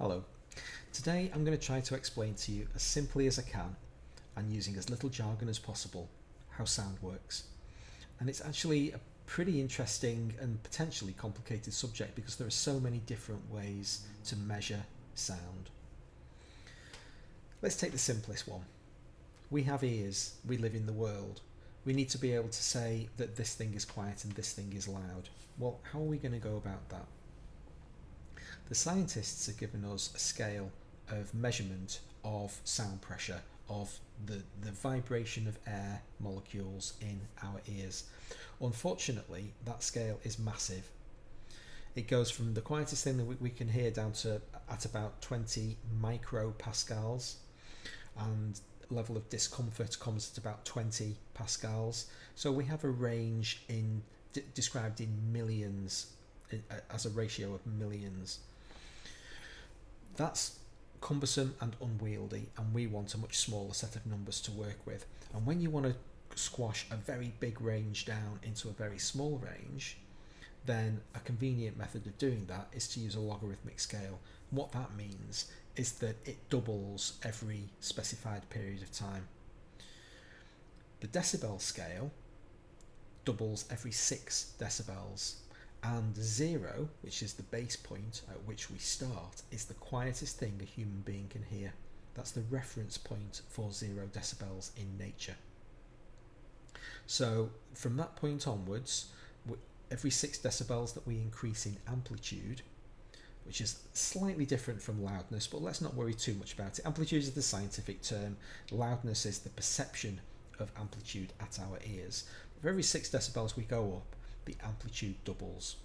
Hello. Today I'm going to try to explain to you as simply as I can and using as little jargon as possible how sound works. And it's actually a pretty interesting and potentially complicated subject because there are so many different ways to measure sound. Let's take the simplest one. We have ears, we live in the world. We need to be able to say that this thing is quiet and this thing is loud. Well, how are we going to go about that? The scientists have given us a scale of measurement of sound pressure, of the vibration of air molecules in our ears. Unfortunately, that scale is massive. It goes from the quietest thing that we can hear down to at about 20 micropascals, and level of discomfort comes at about 20 pascals. So we have a range described in millions, as a ratio of millions. That's cumbersome and unwieldy, and we want a much smaller set of numbers to work with. And when you want to squash a very big range down into a very small range, then a convenient method of doing that is to use a logarithmic scale. What that means is that it doubles every specified period of time. The decibel scale doubles every 6 decibels. And 0, which is the base point at which we start, is the quietest thing a human being can hear. That's the reference point for 0 decibels in nature. So from that point onwards, every 6 decibels that we increase in amplitude, which is slightly different from loudness, but let's not worry too much about it. Amplitude is the scientific term. Loudness is the perception of amplitude at our ears. For every 6 decibels we go up, the amplitude doubles.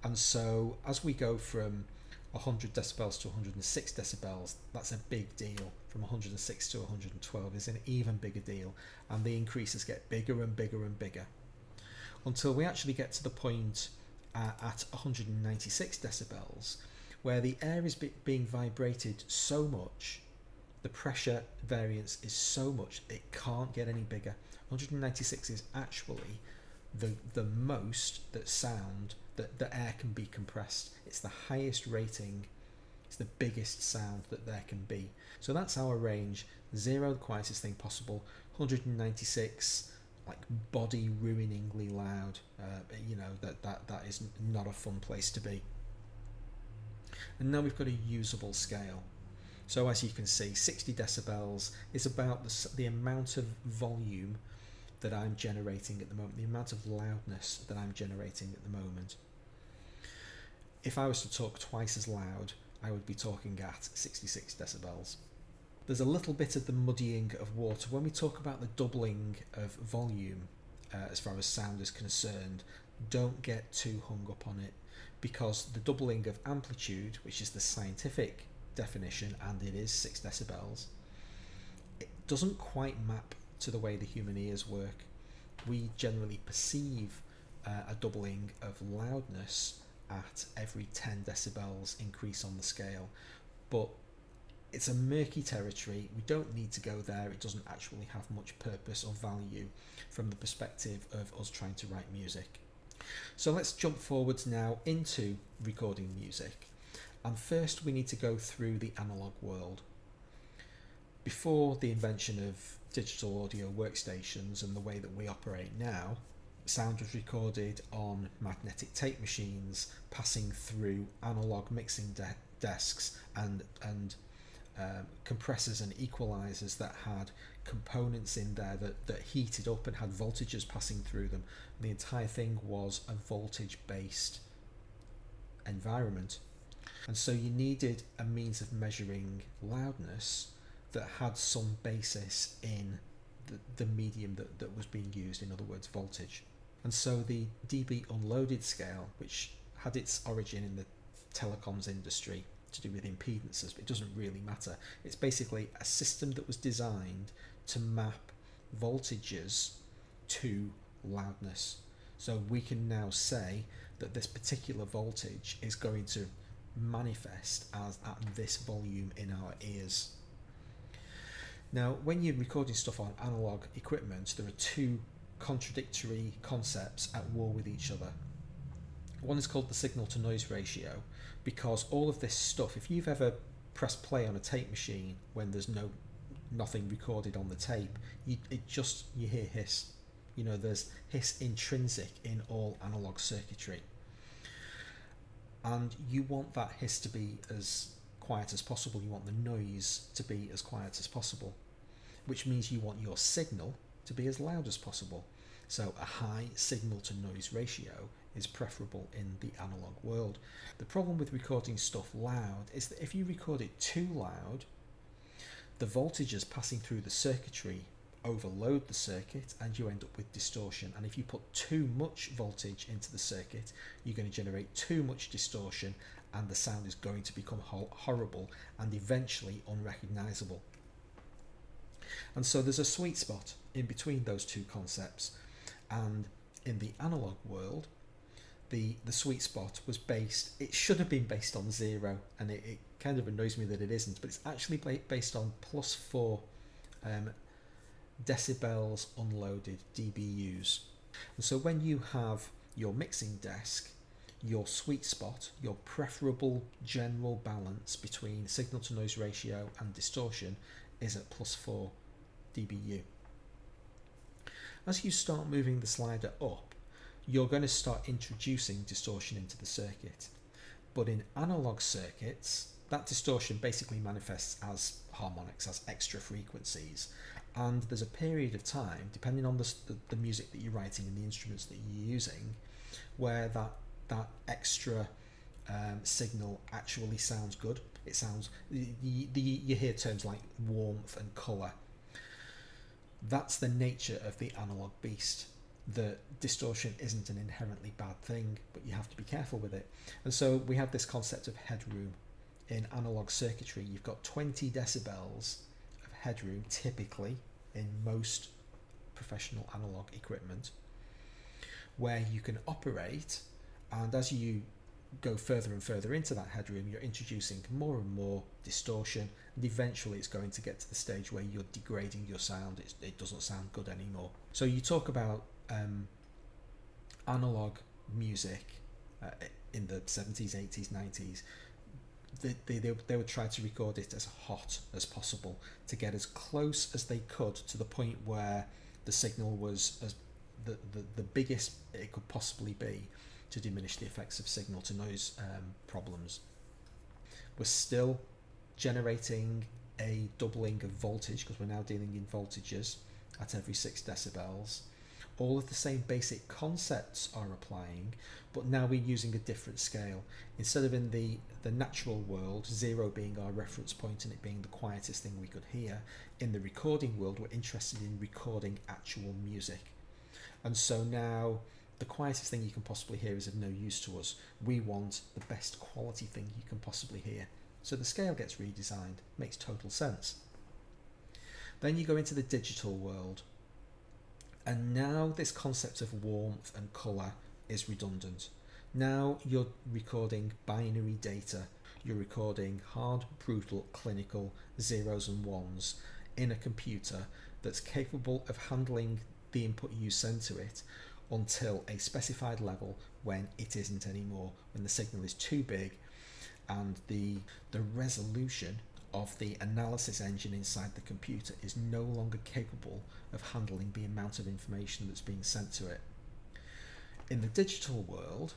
And so as we go from 100 decibels to 106 decibels, that's a big deal. From 106 to 112 is an even bigger deal, and the increases get bigger and bigger and bigger until we actually get to the point at 196 decibels where the air is being vibrated so much, the pressure variance is so much, it can't get any bigger. 196 is actually the most that sound, that the air can be compressed. It's the highest rating, it's the biggest sound that there can be. So that's our range. 0, the quietest thing possible. 196, like body ruiningly loud. That is not a fun place to be. And now we've got a usable scale. So as you can see, 60 decibels is about the amount of volume that I'm generating at the moment, the amount of loudness that I'm generating at the moment. If I was to talk twice as loud, I would be talking at 66 decibels. There's a little bit of the muddying of water. When we talk about the doubling of volume, as far as sound is concerned, don't get too hung up on it, because the doubling of amplitude, which is the scientific definition, and it is 6 decibels, it doesn't quite map to the way the human ears work. We generally perceive a doubling of loudness at every 10 decibels increase on the scale, but it's a murky territory. We don't need to go there. It doesn't actually have much purpose or value from the perspective of us trying to write music. So let's jump forwards now into recording music, and first we need to go through the analog world. Before the invention of digital audio workstations and the way that we operate now, sound was recorded on magnetic tape machines, passing through analog mixing desks and compressors and equalizers that had components in there that heated up and had voltages passing through them. The entire thing was a voltage-based environment. And so you needed a means of measuring loudness that had some basis in the medium that was being used, in other words, voltage. And so the dB unloaded scale, which had its origin in the telecoms industry to do with impedances, but it doesn't really matter. It's basically a system that was designed to map voltages to loudness. So we can now say that this particular voltage is going to manifest as at this volume in our ears. Now, when you're recording stuff on analog equipment, there are two contradictory concepts at war with each other. One is called the signal to noise ratio, because all of this stuff, if you've ever pressed play on a tape machine when there's nothing recorded on the tape, you hear hiss. There's hiss intrinsic in all analog circuitry, and you want that hiss to be as quiet as possible. You want the noise to be as quiet as possible, which means you want your signal to be as loud as possible. So a high signal to noise ratio is preferable in the analog world. The problem with recording stuff loud is that if you record it too loud, the voltages passing through the circuitry overload the circuit and you end up with distortion. And if you put too much voltage into the circuit, you're going to generate too much distortion, and the sound is going to become horrible and eventually unrecognizable. And so there's a sweet spot in between those two concepts, and in the analog world, the sweet spot was it should have been based on 0, and it kind of annoys me that it isn't, but it's actually based on +4 decibels unloaded, dBUs. And so when you have your mixing desk, your sweet spot, your preferable general balance between signal to noise ratio and distortion is at +4 dBU. As you start moving the slider up, you're going to start introducing distortion into the circuit. But in analog circuits, that distortion basically manifests as harmonics, as extra frequencies. And there's a period of time, depending on the music that you're writing and the instruments that you're using, where that extra signal actually sounds good. It sounds, you hear terms like warmth and colour. That's the nature of the analog beast. The distortion isn't an inherently bad thing, but you have to be careful with it. And so we have this concept of headroom. In analog circuitry, you've got 20 decibels of headroom, typically, in most professional analog equipment, where you can operate, and as you go further and further into that headroom, you're introducing more and more distortion, and eventually it's going to get to the stage where you're degrading your sound. It doesn't sound good anymore. So you talk about analog music in the 70s, 80s, 90s. They would try to record it as hot as possible to get as close as they could to the point where the signal was as the biggest it could possibly be, to diminish the effects of signal to noise problems. We're still generating a doubling of voltage, because we're now dealing in voltages at every 6 decibels. All of the same basic concepts are applying, but now we're using a different scale. Instead of in the natural world, 0 being our reference point and it being the quietest thing we could hear, in the recording world, we're interested in recording actual music. And so now the quietest thing you can possibly hear is of no use to us. We want the best quality thing you can possibly hear. So the scale gets redesigned. Makes total sense. Then you go into the digital world, and now this concept of warmth and colour is redundant. Now you're recording binary data. You're recording hard, brutal, clinical zeros and ones in a computer that's capable of handling the input you send to it until a specified level, when it isn't anymore, when the signal is too big and the resolution of the analysis engine inside the computer is no longer capable of handling the amount of information that's being sent to it. In the digital world,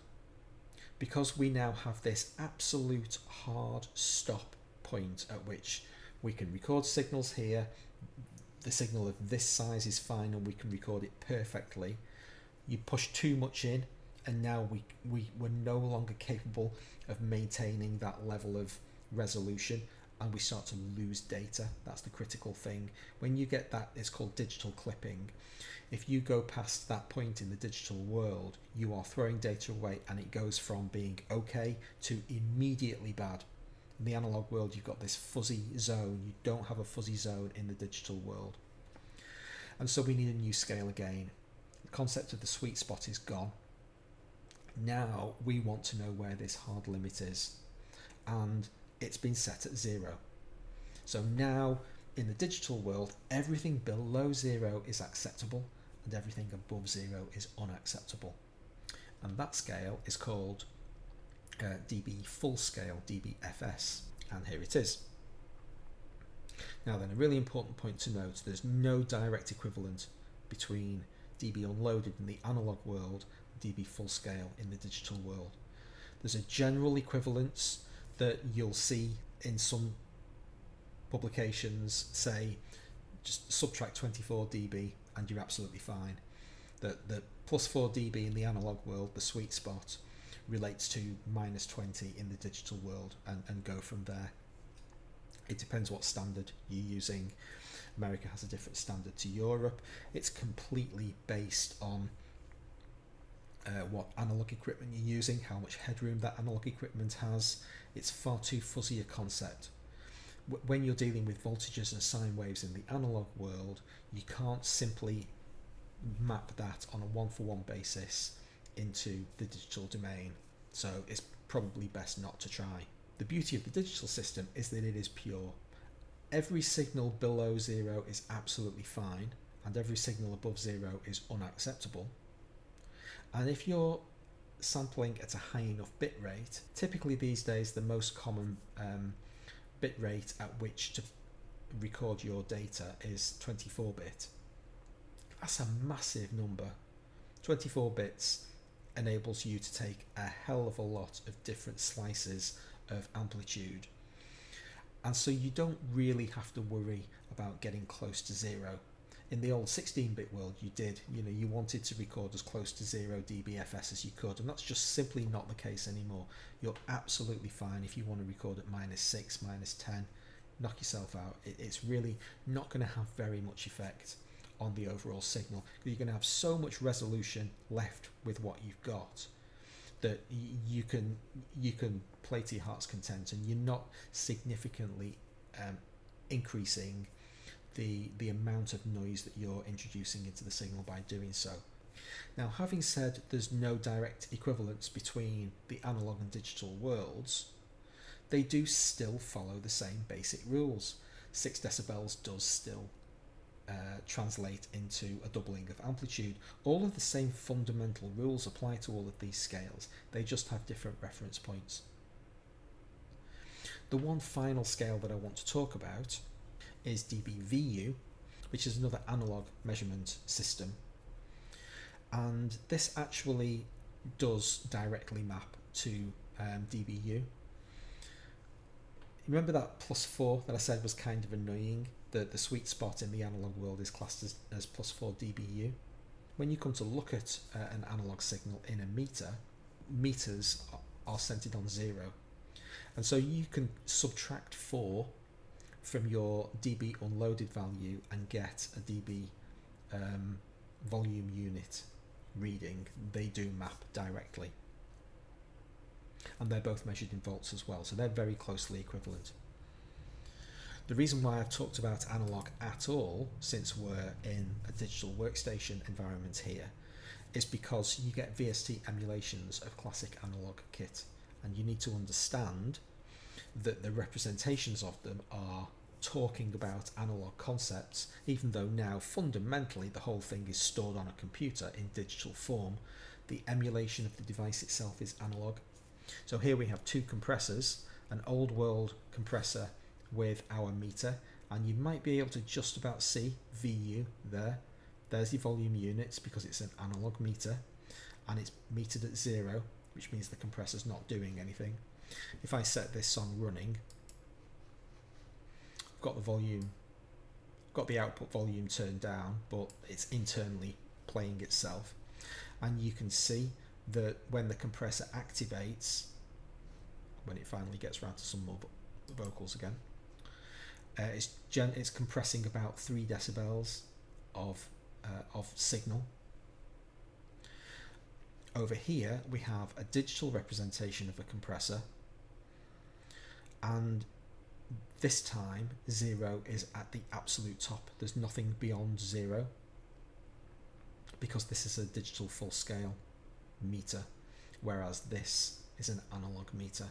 because we now have this absolute hard stop point at which we can record signals here, the signal of this size is fine and we can record it perfectly. You push too much in, and now we're no longer capable of maintaining that level of resolution, and we start to lose data. That's the critical thing. When you get that, it's called digital clipping. If you go past that point in the digital world, you are throwing data away, and it goes from being okay to immediately bad. In the analog world, you've got this fuzzy zone. You don't have a fuzzy zone in the digital world. And so we need a new scale again. The concept of the sweet spot is gone. Now we want to know where this hard limit is, and it's been set at 0. So now in the digital world, everything below 0 is acceptable and everything above 0 is unacceptable. and that scale is called dB full scale, dBFS, and here it is. Now then, a really important point to note, there's no direct equivalent between dB unloaded in the analog world and dB full scale in the digital world. There's a general equivalence that you'll see in some publications, say just subtract 24 dB and you're absolutely fine. The plus 4 dB in the analog world, the sweet spot, relates to minus 20 in the digital world, and go from there. It depends what standard you're using. America has a different standard to Europe. It's completely based on what analog equipment you're using, how much headroom that analog equipment has. It's far too fuzzy a concept. When you're dealing with voltages and sine waves in the analog world, you can't simply map that on a one-for-one basis into the digital domain, so it's probably best not to try. The beauty of the digital system is that it is pure. Every signal below 0 is absolutely fine, and every signal above 0 is unacceptable. And if you're sampling at a high enough bit rate, typically these days the most common bit rate at which to record your data is 24-bit. That's a massive number. 24 bits enables you to take a hell of a lot of different slices of amplitude, and so you don't really have to worry about getting close to 0. In the old 16-bit world, you wanted to record as close to 0 dBFS as you could, and that's just simply not the case anymore. You're absolutely fine if you want to record at -6, -10, knock yourself out. It's really not going to have very much effect on the overall signal, because you're going to have so much resolution left with what you've got that you can play to your heart's content, and you're not significantly increasing the amount of noise that you're introducing into the signal by doing so. Now, having said there's no direct equivalence between the analog and digital worlds, they do still follow the same basic rules. 6 decibels does still translate into a doubling of amplitude. All of the same fundamental rules apply to all of these scales. They just have different reference points. The one final scale that I want to talk about is dBVU, which is another analog measurement system, and this actually does directly map to dBU. Remember that +4 that I said was kind of annoying? The sweet spot in the analog world is classed as +4 dBU. When you come to look at an analog signal in a meter, meters are centered on 0, and so you can subtract 4 from your dB unloaded value and get a dB volume unit reading. They do map directly, and they're both measured in volts as well, so they're very closely equivalent. The reason why I've talked about analog at all, since we're in a digital workstation environment here, is because you get VST emulations of classic analog kit, and you need to understand that the representations of them are talking about analog concepts, even though now fundamentally the whole thing is stored on a computer in digital form. The emulation of the device itself is analog. So here we have 2 compressors, an old world compressor with our meter, and you might be able to just about see VU there. There's the volume units because it's an analog meter, and it's metered at 0, which means the compressor's not doing anything. If I set this on running, I've got the volume, got the output volume turned down, but it's internally playing itself, and you can see that when the compressor activates, when it finally gets around to some more vocals again, it's compressing about 3 decibels of signal. Over here we have a digital representation of a compressor, and this time 0 is at the absolute top. There's nothing beyond 0 because this is a digital full scale meter, whereas this is an analog meter.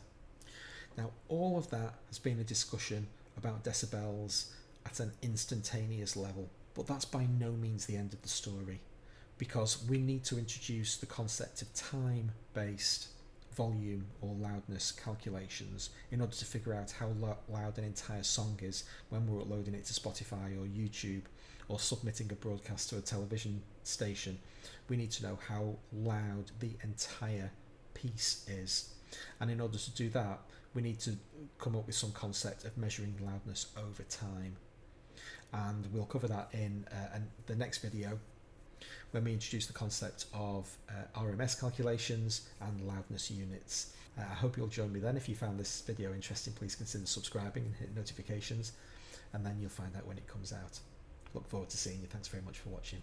Now, all of that has been a discussion about decibels at an instantaneous level, but that's by no means the end of the story. because we need to introduce the concept of time-based volume or loudness calculations in order to figure out how loud an entire song is when we're uploading it to Spotify or YouTube or submitting a broadcast to a television station. We need to know how loud the entire piece is, and in order to do that we need to come up with some concept of measuring loudness over time, and we'll cover that in the next video when we introduce the concept of RMS calculations and loudness units. I hope you'll join me then. If you found this video interesting, please consider subscribing and hit notifications, and then you'll find out when it comes out. Look forward to seeing you. Thanks very much for watching.